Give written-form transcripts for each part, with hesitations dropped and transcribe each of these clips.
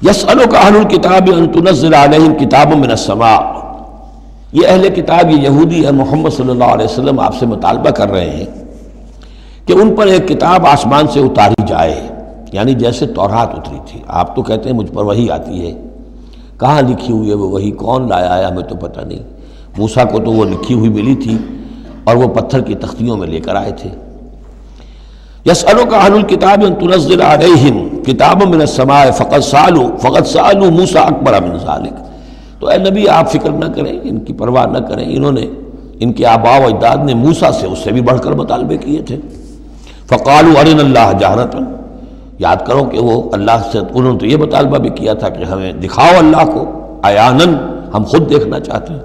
یسألک اہل الکتاب ان تنزل علیہم کتاب من السماء، یہ اہل کتاب، یہ یہودی ہے، محمد صلی اللہ علیہ وسلم آپ سے مطالبہ کر رہے ہیں کہ ان پر ایک کتاب آسمان سے اتاری جائے، یعنی جیسے تورات اتری تھی۔ آپ تو کہتے ہیں مجھ پر وحی آتی ہے، کہاں لکھی ہوئی ہے وہ وحی، کون لایا ہے ہمیں تو پتہ نہیں۔ موسیٰ کو تو وہ لکھی ہوئی ملی تھی اور وہ پتھر کی تختیوں میں لے کر آئے تھے۔ یسألک اہل الکتاب ان تنزل علیہم کتاب من السماء فقد سألوا موسیٰ اکبر من ذلک، تو اے نبی آپ فکر نہ کریں، ان کی پرواہ نہ کریں، انہوں نے، ان کے آباء و اجداد نے موسیٰ سے اس سے بھی بڑھ کر مطالبے کیے تھے۔ فقالوا ارنا اللہ جہرۃ، یاد کرو کہ وہ اللہ سے، انہوں نے تو یہ مطالبہ بھی کیا تھا کہ ہمیں دکھاؤ اللہ کو عیاناً، ہم خود دیکھنا چاہتے ہیں۔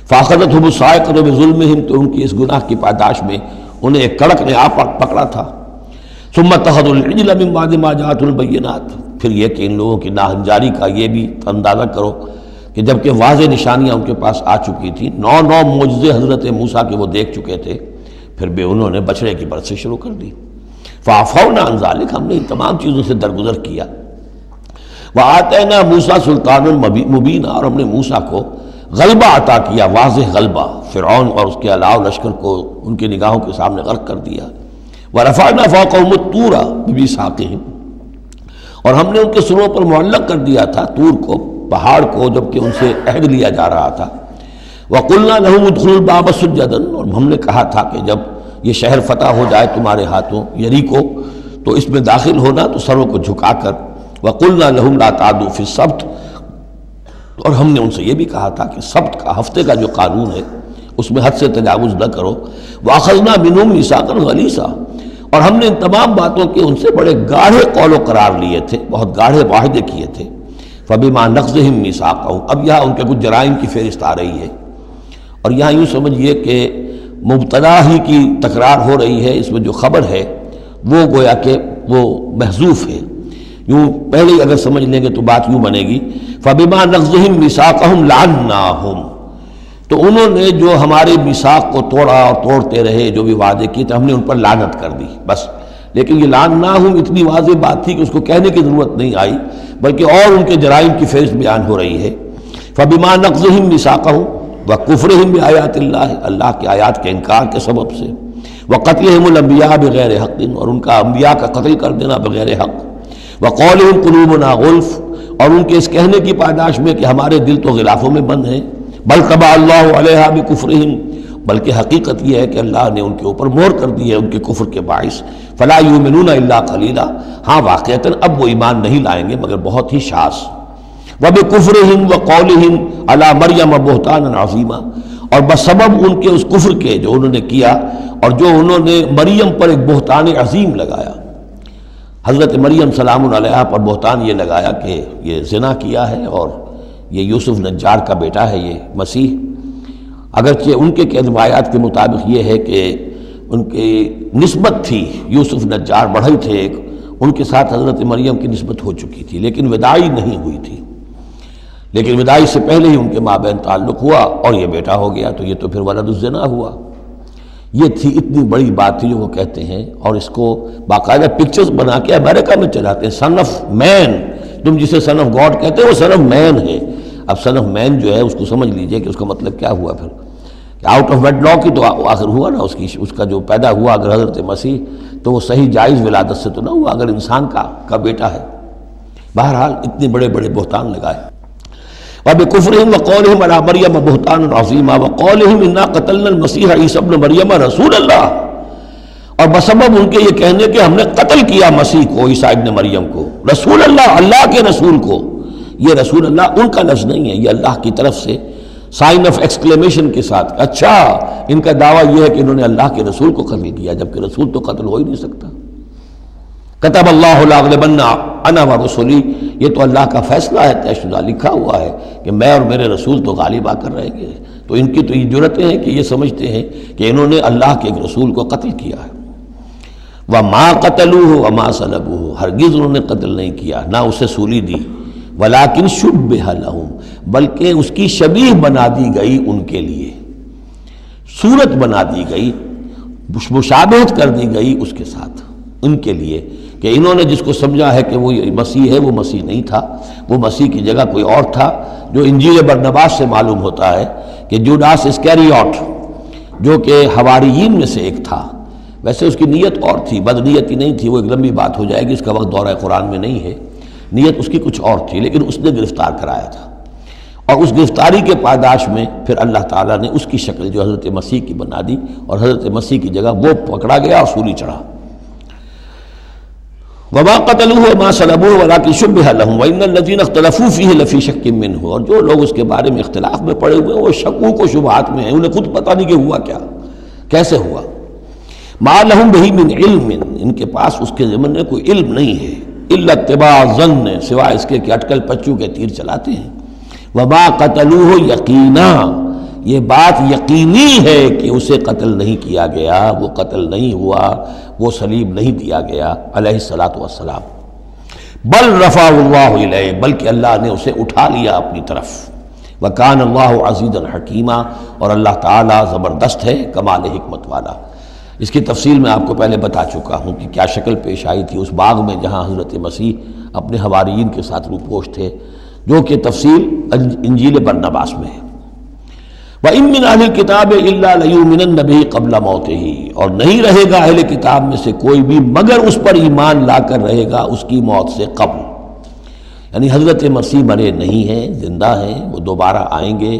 فاخذتهم الصاعقۃ بظلمهم، تو ان کی اس گناہ کی پاداش میں انہیں ایک کڑک نے آ پکڑا تھا۔ ثم اتخذوا العجل من بعد ما جاءتهم البینات، پھر یہ کہ ان لوگوں کی ناہنجاری کا یہ بھی اندازہ کرو کہ جبکہ واضح نشانیاں ان کے پاس آ چکی تھیں، 9 معجزے حضرت موسیٰ کے وہ دیکھ چکے تھے، پھر بھی انہوں نے بچڑے کی پرستش شروع کر دی۔ فعفونا عن ذلک، ہم نے ان تمام چیزوں سے درگزر کیا۔ وآتینا موسیٰ سلطان مبین، اور ہم نے موسیٰ کو غلبہ عطا کیا، واضح غلبہ، فرعون اور اس کے علاوہ لشکر کو ان کی نگاہوں کے سامنے غرق کر دیا۔ ورفعنا فوقهم الطور بميثاقهم، اور ہم نے ان کے سروں پر معلق کر دیا تھا طور کو، پہاڑ کو، جبکہ ان سے عہد لیا جا رہا تھا۔ وقلنا لهم ادخلوا الباب سجدا، اور ہم نے کہا تھا کہ جب یہ شہر فتح ہو جائے تمہارے ہاتھوں، یریکو، تو اس میں داخل ہونا تو سروں کو جھکا کر۔ وقلنا لهم لا تعدوا في السبت، اور ہم نے ان سے یہ بھی کہا تھا کہ سبت کا، ہفتے کا جو قانون ہے اس میں حد سے تجاوز نہ کرو۔ وَأَخَذْنَا مِنْهُمْ مِيثَاقًا غَلِيظًا، اور ہم نے ان تمام باتوں کے ان سے بڑے گاڑھے قول و قرار لیے تھے، بہت گاڑھے معاہدے کیے تھے۔ فَبِمَا نَقْضِهِمْ مِيثَاقَهُمْ، اب یہاں ان کے کچھ جرائم کی فہرست آ رہی ہے، اور یہاں یوں سمجھیے کہ مبتدا ہی کی تکرار ہو رہی ہے، اس میں جو خبر ہے وہ گویا کہ وہ محذوف ہے۔ یوں پہلے ہی اگر سمجھ لیں گے تو بات یوں بنے گی، فَبِمَا نَقْضِهِمْ مِيثَاقَهُمْ لَعَنَّاهُمْ، تو انہوں نے جو ہمارے میثاق کو توڑا اور توڑتے رہے، جو بھی وعدے کیے تھے، ہم نے ان پر لعنت کر دی بس۔ لیکن یہ لعناہم اتنی واضح بات تھی کہ اس کو کہنے کی ضرورت نہیں آئی، بلکہ اور ان کے جرائم کی فہرست بیان ہو رہی ہے۔ فَبِمَا نَقْضِهِمْ مِيثَاقَهُمْ وَكُفْرِهِمْ بِآيَاتِ اللَّهِ، اللہ کے آیات کے انکار کے سبب سے، وَقَتْلِهِمُ الْأَنْبِيَاءَ بِغَيْرِ حَقٍّ، اور ان کا انبیاء کا قتل کر دینا بغیر حق۔ وَقَوْلِهِمْ قُلُوبُنَا غُلْفٌ، اور ان کے اس کہنے کی پاداش میں کہ ہمارے دل تو غلافوں میں بند ہیں۔ بل طبع اللہ علیہا بکفرہم، بلکہ حقیقت یہ ہے کہ اللہ نے ان کے اوپر مہر کر دی ہے ان کے کفر کے باعث۔ فلا یؤمنون الا قلیلا، ہاں واقعتاً اب وہ ایمان نہیں لائیں گے مگر بہت ہی شاذ۔ وبکفرہم وقولہم علی مریم بہتانا عظیما، اور بسبب ان کے اس کفر کے جو انہوں نے کیا اور جو انہوں نے مریم پر ایک بہتان عظیم لگایا، حضرت مریم سلام علیہا پر بہتان یہ لگایا کہ یہ زنا کیا ہے اور یہ یوسف نجار کا بیٹا ہے یہ مسیح۔ اگرچہ ان کے روایات کے مطابق یہ ہے کہ ان کی نسبت تھی، یوسف نجار بڑھئی تھے ایک، ان کے ساتھ حضرت مریم کی نسبت ہو چکی تھی، لیکن وداعی نہیں ہوئی تھی، لیکن وداعی سے پہلے ہی ان کے مابین تعلق ہوا اور یہ بیٹا ہو گیا، تو یہ تو پھر ولد الزنا ہوا۔ یہ تھی اتنی بڑی بات تھی جو وہ کہتے ہیں، اور اس کو باقاعدہ پکچرز بنا کے امریکہ میں چلاتے ہیں۔ سن آف مین، تم جسے سن آف گاڈ کہتے ہیں وہ سن آف مین ہے۔ اب سن آف مین جو ہے اس کو سمجھ لیجئے کہ اس کا مطلب کیا ہوا پھر، کہ آؤٹ آف ویڈ لاک ہی تو آخر ہوا نا، اس کا جو پیدا ہوا اگر حضرت مسیح تو وہ صحیح جائز ولادت سے تو نہ ہوا، اگر انسان کا بیٹا ہے۔ بہرحال اتنے بڑے بڑے بہتان لگائے۔ وَبِكُفْرِهِمْ وَقَوْلِهِمْ عَلَىٰ مَرْيَمَ بُهْتَانًا عَظِيمًا وَقَوْلِهِمْ إِنَّا قَتَلْنَا الْمَسِيحَ عِيسَى ابْنَ مَرْيَمَ رَسُولَ اللَّهِ، اور بسبب ان کے یہ کہنے کہ ہم نے قتل کیا مسیح کو، عیسیٰ ابن مریم کو، رسول اللہ، اللہ کے رسول کو۔ یہ رسول اللہ ان کا لفظ نہیں ہے، یہ اللہ کی طرف سے سائن آف ایکسکلیمیشن کے ساتھ۔ اچھا، ان کا دعویٰ یہ ہے کہ انہوں نے اللہ کے رسول کو قتل کیا، جبکہ رسول تو قتل ہو ہی نہیں سکتا۔ کتب اللہ لأغلبن انا ورسلی، یہ تو اللہ کا فیصلہ ہے، طے شدہ لکھا ہوا ہے کہ میں اور میرے رسول تو غالب آ کر رہیں گے۔ تو ان کی تو یہ جرتیں ہیں کہ یہ سمجھتے ہیں کہ انہوں نے اللہ کے ایک رسول کو قتل کیا ہے۔ وما قتلوہ وما صلبوہ، ہرگز انہوں نے قتل نہیں کیا، نہ اسے سولی دی۔ ولیکن شبہ لہم، بلکہ اس کی شبیہ بنا دی گئی ان کے لیے، صورت بنا دی گئی، مشابہت کر دی گئی اس کے ساتھ ان کے لیے، کہ انہوں نے جس کو سمجھا ہے کہ وہ مسیح ہے، وہ مسیح نہیں تھا، وہ مسیح کی جگہ کوئی اور تھا، جو انجیل برنباس سے معلوم ہوتا ہے کہ جوڈاس اسکیریوٹ جو کہ حواریین میں سے ایک تھا، ویسے اس کی نیت اور تھی، بد نیتی نہیں تھی، وہ ایک لمبی بات ہو جائے گی، اس کا وقت دورہ قرآن میں نہیں ہے، نیت اس کی کچھ اور تھی، لیکن اس نے گرفتار کرایا تھا، اور اس گرفتاری کے پاداش میں پھر اللہ تعالیٰ نے اس کی شکل جو حضرت مسیح کی بنا دی، اور حضرت مسیح کی جگہ وہ پکڑا گیا اور سولی چڑھا۔ وما قتلوه وما صلبوه ولكن شبه لهم وان الذين اختلفوا فيه لفي شك منه، اور جو لوگ اس کے بارے میں اختلاف میں پڑے ہوئے ہیں وہ شکوک و شبہات میں ہیں، انہیں خود پتہ نہیں کہ ہوا کیا، کیسے ہوا۔ ما لهم به من علم، ان کے پاس اس کے ضمن میں کوئی علم نہیں ہے، الا اتباع الظن، سوائے اس کے کہ اٹکل پچو کے تیر چلاتے ہیں۔ وما قتلوه یقینا، یہ بات یقینی ہے کہ اسے قتل نہیں کیا گیا، وہ قتل نہیں ہوا، وہ صلیب نہیں دیا گیا علیہ الصلاۃ والسلام، بل رفع اللہ الیہ، بلکہ اللہ نے اسے اٹھا لیا اپنی طرف۔ وکان اللہ عزیزا حکیما، اور اللہ تعالیٰ زبردست ہے، کمال حکمت والا۔ اس کی تفصیل میں آپ کو پہلے بتا چکا ہوں کہ کیا شکل پیش آئی تھی اس باغ میں جہاں حضرت مسیح اپنے حواریین کے ساتھ روپوش تھے، جو کہ تفصیل انجیل برنباس میں ہے۔ وَإِن مِّنْ أَهْلِ الْكِتَابِ إِلَّا لَيُؤْمِنَنَّ بِهِ قَبْلَ مَوْتِهِ، اور نہیں رہے گا اہل کتاب میں سے کوئی بھی مگر اس پر ایمان لا کر رہے گا اس کی موت سے قبل، یعنی حضرت مسیح مرے نہیں ہیں، زندہ ہیں، وہ دوبارہ آئیں گے،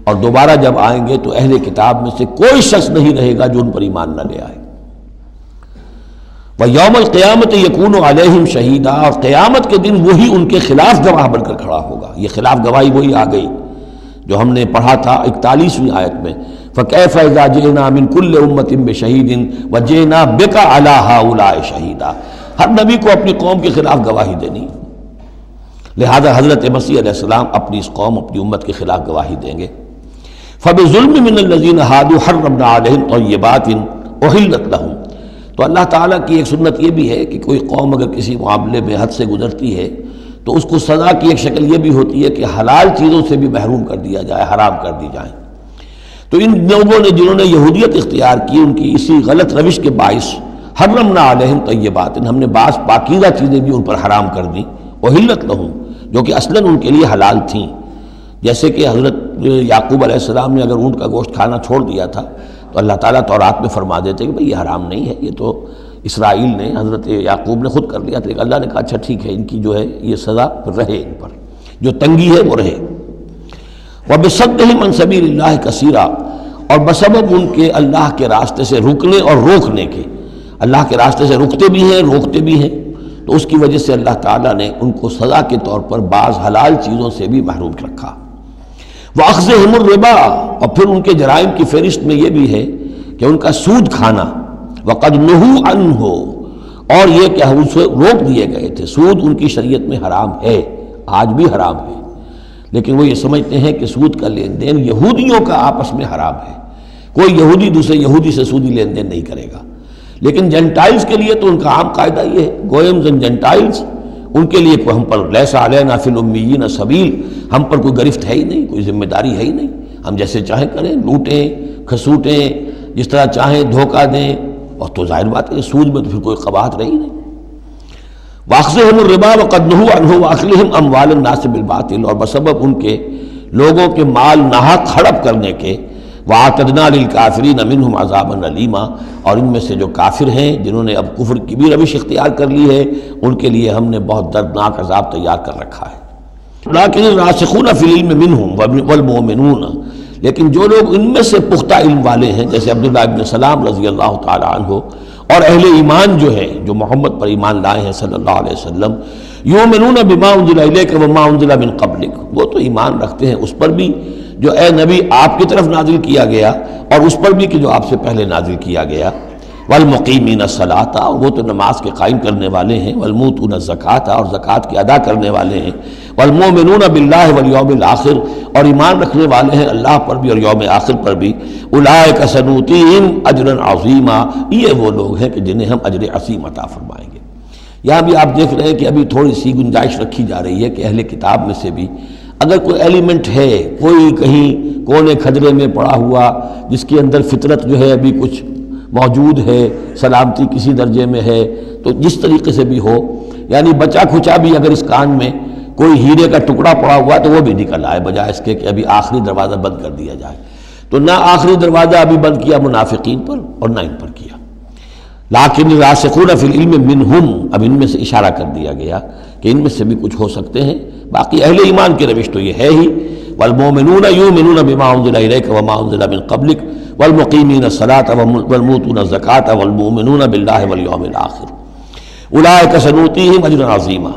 اور دوبارہ جب آئیں گے تو اہل کتاب میں سے کوئی شخص نہیں رہے گا جو ان پر ایمان نہ لے آئے۔ وَيَوْمَ الْقِيَامَةِ يَكُونُ عَلَيْهِمْ شَهِيدًا، اور قیامت کے دن وہی ان کے خلاف گواہ بن کر کھڑا ہوگا۔ یہ خلاف گواہی وہی آ گئی جو ہم نے پڑھا تھا 41ویں آیت میں، فَكَيْفَ إِذَا جِئْنَا مِن كُلِّ أُمَّةٍ بِشَهِيدٍ وَجِئْنَا بِكَ عَلَىٰ هَٰؤُلَاءِ شَهِيدًا، ہر نبی کو اپنی قوم کے خلاف گواہی دینی، لہذا حضرت مسیح علیہ السلام اپنی اس قوم، اپنی امت کے خلاف گواہی دیں گے۔ فَبِظُلْمٍ مِّنَ الَّذِينَ هَادُوا حَرَّمْنَا عَلَيْهِمْ طَيِّبَاتٍ أُحِلَّتْ لَهُمْ، تو اللہ تعالیٰ کی ایک سنت یہ بھی ہے کہ کوئی قوم اگر کسی معاملے میں حد سے گزرتی ہے تو اس کو سزا کی ایک شکل یہ بھی ہوتی ہے کہ حلال چیزوں سے بھی محروم کر دیا جائے، حرام کر دی جائیں۔ تو ان لوگوں نے جنہوں نے یہودیت اختیار کی، ان کی اسی غلط روش کے باعث حرمنا علیہم طیبات، ہم نے بعض پاکیزہ چیزیں بھی ان پر حرام کر دیں، احلت لہم، جو کہ اصلاً ان کے لیے حلال تھیں، جیسے کہ حضرت یعقوب علیہ السلام نے اگر اونٹ کا گوشت کھانا چھوڑ دیا تھا تو اللہ تعالیٰ تورات میں فرما دیتے کہ بھئی یہ حرام نہیں ہے، یہ تو اسرائیل نے، حضرت یعقوب نے خود کر لیا تھا، لیکن اللہ نے کہا اچھا ٹھیک ہے، ان کی جو ہے یہ سزا رہے، ان پر جو تنگی ہے وہ رہے۔ وَبِصَدِّهِمْ عَنْ سَبِيلِ اللَّهِ كَثِيرًا، اور بسبب ان کے اللہ کے راستے سے رکنے اور روکنے کے، اللہ کے راستے سے رکتے بھی ہیں، روکتے بھی ہیں، تو اس کی وجہ سے اللہ تعالیٰ نے ان کو سزا کے طور پر بعض حلال چیزوں سے بھی محروم رکھا۔ وَأَخْذِهِمُ الرِّبَا، اور پھر ان کے جرائم کی فہرست میں یہ بھی ہے کہ ان کا سود کھانا، وَقَدْ نُهُوا عَنْهُ، اور یہ کہ ان سے روک دیے گئے تھے، سود ان کی شریعت میں حرام ہے، آج بھی حرام ہے، لیکن وہ یہ سمجھتے ہیں کہ سود کا لین دین یہودیوں کا آپس میں حرام ہے، کوئی یہودی دوسرے یہودی سے سودی لین دین نہیں کرے گا، لیکن جنٹائلز کے لیے تو ان کا عام قاعدہ یہ ہے، گوئمز اینڈ جنٹائلز، ان کے لیے کوئی ہم پر لیس علینا فی الامیین سبیل، ہم پر کوئی گرفت ہے ہی نہیں، کوئی ذمہ داری ہے ہی نہیں، ہم جیسے چاہیں کریں، لوٹیں کھسوٹیں، جس طرح چاہیں دھوکہ دیں، اور تو ظاہر بات ہے سود میں تو پھر کوئی قباحت رہی نہیں۔ وَأَخْذِهِمُ الرِّبَا وَقَدْ نُهُوا عَنْهُ وَأَكْلِهِمْ أَمْوَالَ النَّاسِ بِالْبَاطِلِ، اور بسبب ان کے لوگوں کے مال ناحق ہڑپ کرنے کے، وَأَعْتَدْنَا لِلْكَافِرِينَ مِنْهُمْ عَذَابًا أَلِيمًا، اور ان میں سے جو کافر ہیں جنہوں نے اب کفر کی بھی روش اختیار کر لی ہے، ان کے لیے ہم نے بہت دردناک عذاب تیار کر رکھا ہے۔ لَٰكِنِ الرَّاسِخُونَ فِي الْعِلْمِ مِنْهُمْ وَالْمُؤْمِنُونَ، لیکن جو لوگ ان میں سے پختہ علم والے ہیں، جیسے عبداللہ ابن سلام رضی اللہ تعالی عنہ، اور اہل ایمان جو ہے، جو محمد پر ایمان لائے ہیں صلی اللہ علیہ وسلم، یؤمنون بما انزل الیک وما انزل من قبلک، وہ تو ایمان رکھتے ہیں اس پر بھی جو اے نبی آپ کی طرف نازل کیا گیا، اور اس پر بھی کہ جو آپ سے پہلے نازل کیا گیا۔ والمقیمین الصلاۃ، وہ تو نماز کے قائم کرنے والے ہیں، والموتون الزکاۃ، اور زکوٰۃ کی ادا کرنے والے ہیں، والمؤمنون باللہ والیوم الآخر، اور ایمان رکھنے والے ہیں اللہ پر بھی اور یوم آخر پر بھی۔ اولئک سنؤتیہم اجرا عظیما، یہ وہ لوگ ہیں کہ جنہیں ہم اجر عظیم عطا فرمائیں گے۔ یہاں بھی آپ دیکھ رہے ہیں کہ ابھی تھوڑی سی گنجائش رکھی جا رہی ہے کہ اہل کتاب میں سے بھی اگر کوئی ایلیمنٹ ہے، کوئی کہیں کونے کھجرے میں پڑا ہوا جس کے اندر فطرت جو ہے ابھی کچھ موجود ہے، سلامتی کسی درجے میں ہے، تو جس طریقے سے بھی ہو، یعنی بچا کھچا بھی اگر اس کان میں کوئی ہیرے کا ٹکڑا پڑا ہوا تو وہ بھی نکل آئے، بجائے اس کے کہ ابھی آخری دروازہ بند کر دیا جائے۔ تو نہ آخری دروازہ ابھی بند کیا منافقین پر اور نہ ان پر کیا۔ لیکن راسخون فی العلم منہم، اب ان میں سے اشارہ کر دیا گیا کہ ان میں سے بھی کچھ ہو سکتے ہیں۔ باقی اہل ایمان کی روش تو یہ ہے ہی، والمؤمنون یؤمنون بما انزل الیک وما انزل من قبلک والمقیمین الصلاۃ والمؤتون الزکاۃ والمؤمنون باللہ والیوم الآخر اولئک سنؤتیہم اجرا عظیما۔